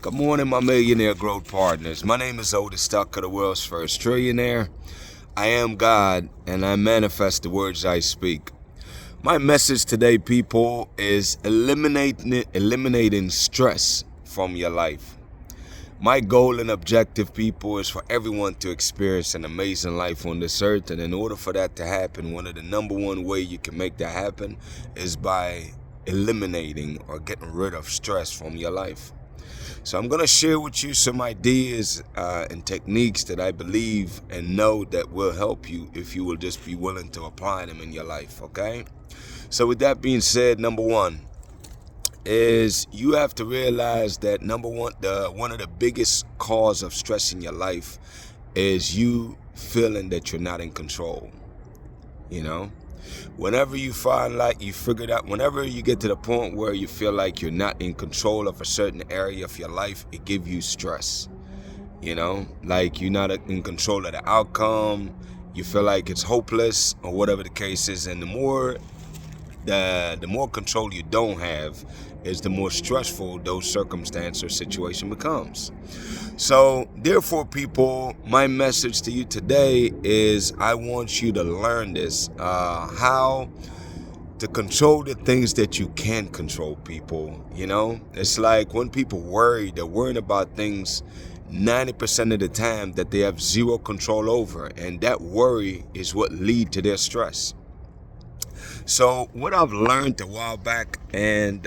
Good morning, my millionaire growth partners. My name is Otis Tucker, the world's first trillionaire. I am God, and I manifest the words I speak. My message today, people, is eliminating stress from your life. My goal and objective, people, is for everyone to experience an amazing life on this earth. And in order for that to happen, one of the number one way you can make that happen is by eliminating or getting rid of stress from your life. So I'm going to share with you some ideas and techniques that I believe and know that will help you if you will just be willing to apply them in your life, okay? So with that being said, number one is you have to realize that one of the biggest cause of stress in your life is you feeling that you're not in control, you know? Whenever you find like you figured out, whenever you get to the point where you feel like you're not in control of a certain area of your life, it gives you stress. Like you're not in control of the outcome, you feel like it's hopeless or whatever the case is. And the more control you don't have is the more stressful those circumstance or situation becomes. So therefore, people, my message to you today is I want you to learn this, how to control the things that you can control, people. It's like when people worry, they're worrying about things 90% of the time that they have zero control over, and that worry is what lead to their stress. So what I've learned a while back, and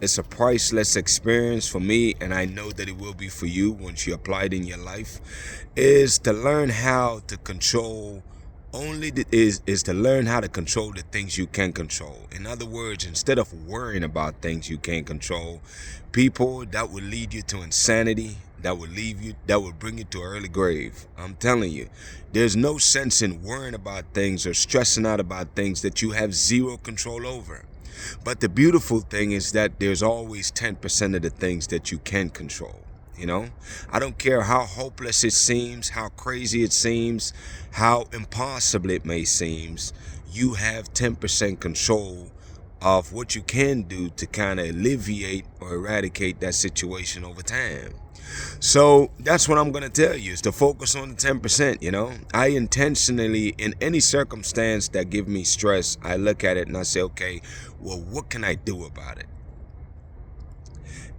it's a priceless experience for me, and I know that it will be for you once you apply it in your life, is to learn how to control is to learn how to control the things you can control. In other words, instead of worrying about things you can't control, people, that would lead you to insanity. That would bring you to an early grave. I'm telling you, there's no sense in worrying about things or stressing out about things that you have zero control over. But the beautiful thing is that there's always 10% of the things that you can control. I don't care how hopeless it seems, how crazy it seems, how impossible it may seem, you have 10% control of what you can do to kind of alleviate or eradicate that situation over time. So that's what I'm going to tell you, is to focus on the 10%. I intentionally, in any circumstance that give me stress, I look at it and I say, okay, well, what can I do about it?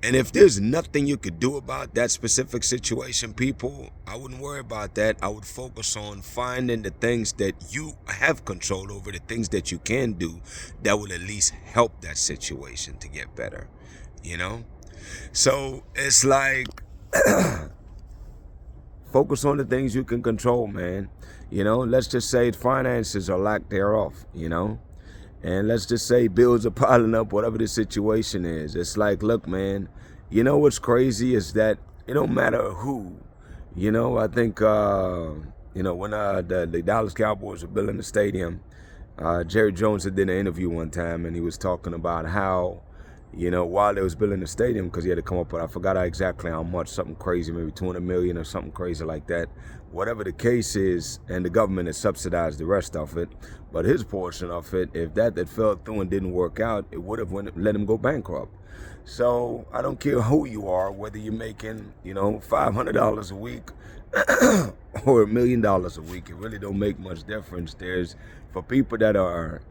And if there's nothing you could do about that specific situation, people, I wouldn't worry about that. I would focus on finding the things that you have control over, the things that you can do that will at least help that situation to get better, So it's like, focus on the things you can control, man. Let's just say finances or lack thereof, and let's just say bills are piling up, whatever the situation is. It's like, look, man, what's crazy is that it don't matter who. I think, when the Dallas Cowboys were building the stadium, Jerry Jones did an interview one time, and he was talking about how, while they was building the stadium, because he had to come up with, I forgot exactly how much, something crazy, maybe 200 million or something crazy like that. Whatever the case is, and the government has subsidized the rest of it, but his portion of it, if that fell through and didn't work out, it would have let him go bankrupt. So I don't care who you are, whether you're making, $500 a week or $1 million a week, it really don't make much difference. There's, for people that are,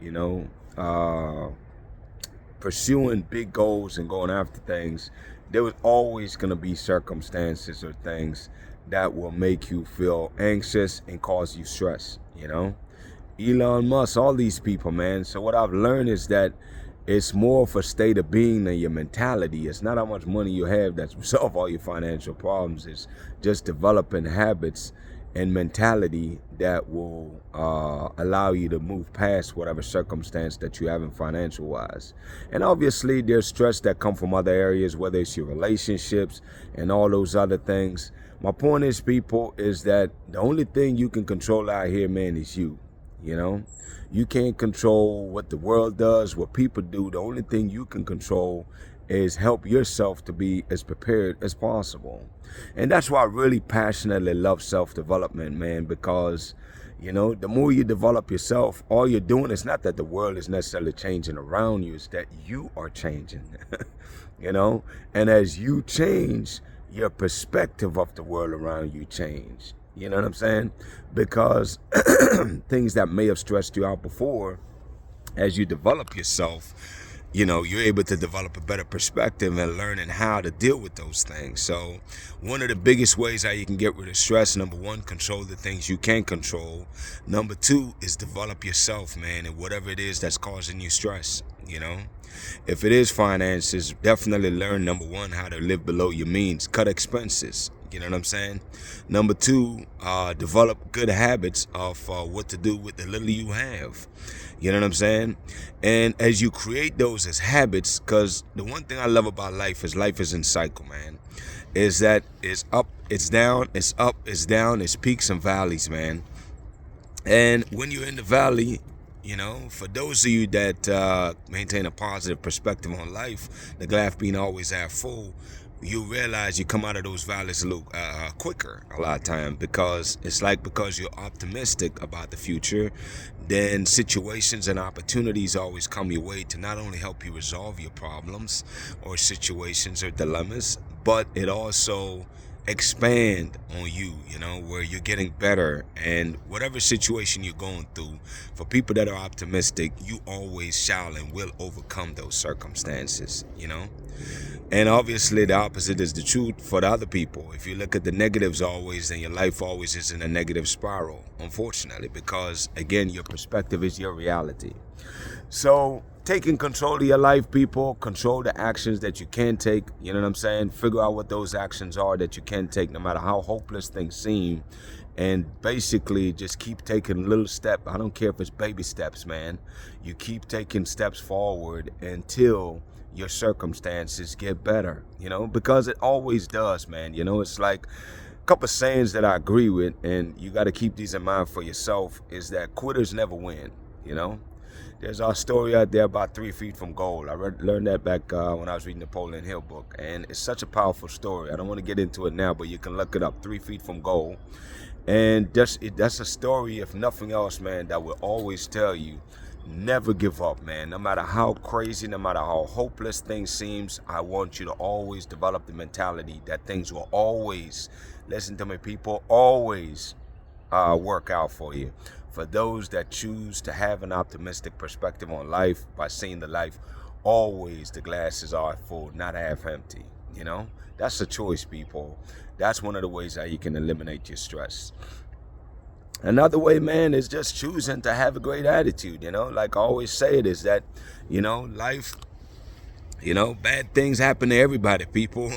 pursuing big goals and going after things, there was always going to be circumstances or things that will make you feel anxious and cause you stress, Elon Musk, all these people, man. So what I've learned is that it's more of a state of being than your mentality. It's not how much money you have that solve all your financial problems. It's just developing habits and mentality that will allow you to move past whatever circumstance that you have in financial wise. And obviously there's stress that come from other areas, whether it's your relationships and all those other things. My point is, people, is that the only thing you can control out here, man, is you. You can't control what the world does, what people do. The only thing you can control is help yourself to be as prepared as possible. And that's why I really passionately love self-development, man, because, the more you develop yourself, all you're doing is not that the world is necessarily changing around you, it's that you are changing, And as you change, your perspective of the world around you change. You know what I'm saying? Because things that may have stressed you out before, as you develop yourself, you're able to develop a better perspective and learning how to deal with those things. So one of the biggest ways how you can get rid of stress, number one, control the things you can control. Number two is develop yourself, man, and whatever it is that's causing you stress. If it is finances, definitely learn, number one, how to live below your means, cut expenses. You know what I'm saying? Number two, develop good habits of what to do with the little you have. You know what I'm saying? And as you create those as habits, because the one thing I love about life is in cycle, man, is that it's up, it's down, it's up, it's down, it's peaks and valleys, man. And when you're in the valley, for those of you that maintain a positive perspective on life, the glass being always half full, you realize you come out of those valleys a little quicker a lot of time, because you're optimistic about the future, then situations and opportunities always come your way to not only help you resolve your problems or situations or dilemmas, but it also expand on you, where you're getting better. And whatever situation you're going through, for people that are optimistic, you always shall and will overcome those circumstances. And obviously the opposite is the truth for the other people. If you look at the negatives always, then your life always is in a negative spiral, unfortunately, because again, your perspective is your reality. So taking control of your life, people, control the actions that you can take. You know what I'm saying? Figure out what those actions are that you can take, no matter how hopeless things seem. And basically just keep taking little steps. I don't care if it's baby steps, man. You keep taking steps forward until your circumstances get better, because it always does, man. It's like a couple of sayings that I agree with, and you got to keep these in mind for yourself, is that quitters never win. There's our story out there about 3 feet from goal. I learned that back when I was reading the Napoleon Hill book, and it's such a powerful story. I don't want to get into it now, but you can look it up, 3 feet from goal. And that's a story, if nothing else, man, that will always tell you, never give up, man. No matter how crazy, no matter how hopeless things seems, I want you to always develop the mentality that things will always, listen to me, people, always work out for you. For those that choose to have an optimistic perspective on life by seeing the life, always the glasses are full, not half empty. That's a choice, people. That's one of the ways how you can eliminate your stress. Another way, man, is just choosing to have a great attitude. Like I always say, it is that, life, bad things happen to everybody, people.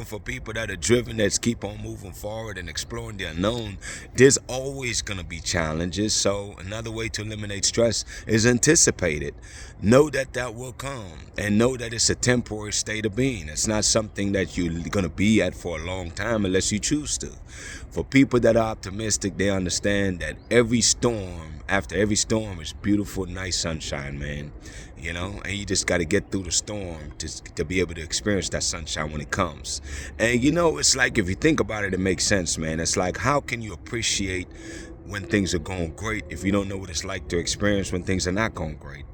For people that are driven, that's keep on moving forward and exploring the unknown, there's always going to be challenges. So another way to eliminate stress is anticipate it. Know that will come, and know that it's a temporary state of being. It's not something that you're going to be at for a long time unless you choose to. For people that are optimistic, they understand that after every storm is beautiful, nice sunshine, man. And you just got to get through the storm to be able to experience that sunshine when it comes. And it's like, if you think about it, it makes sense, man. It's like, how can you appreciate when things are going great if you don't know what it's like to experience when things are not going great?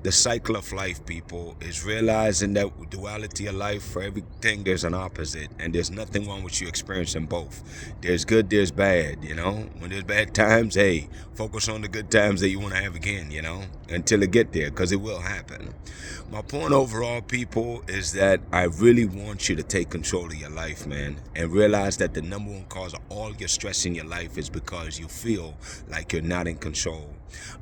The cycle of life, people, is realizing that duality of life, for everything there's an opposite, and there's nothing wrong with you experiencing both. There's good, there's bad. When there's bad times, hey, focus on the good times that you want to have again, until it get there, because it will happen. My point overall, people, is that I really want you to take control of your life, man, and realize that the number one cause of all your stress in your life is because you feel like you're not in control.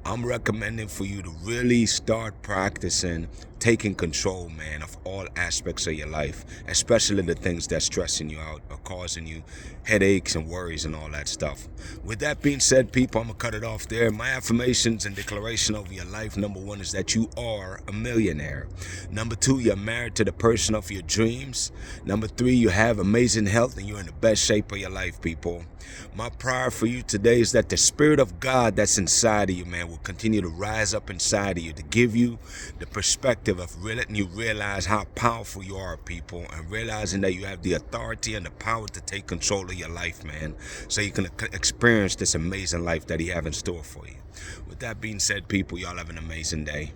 I'm recommending for you to really start practicing taking control, man, of all aspects of your life, especially the things that's stressing you out or causing you headaches and worries and all that stuff. With that being said, people, I'm going to cut it off there. My affirmations and declaration over your life, number one, is that you are a millionaire. Number two, you're married to the person of your dreams. Number three, you have amazing health and you're in the best shape of your life, people. My prayer for you today is that the Spirit of God that's inside of you, man, will continue to rise up inside of you to give you the perspective of letting you realize how powerful you are, people, and realizing that you have the authority and the power to take control of your life, man, so you can experience this amazing life that He has in store for you. With that being said, people, y'all have an amazing day.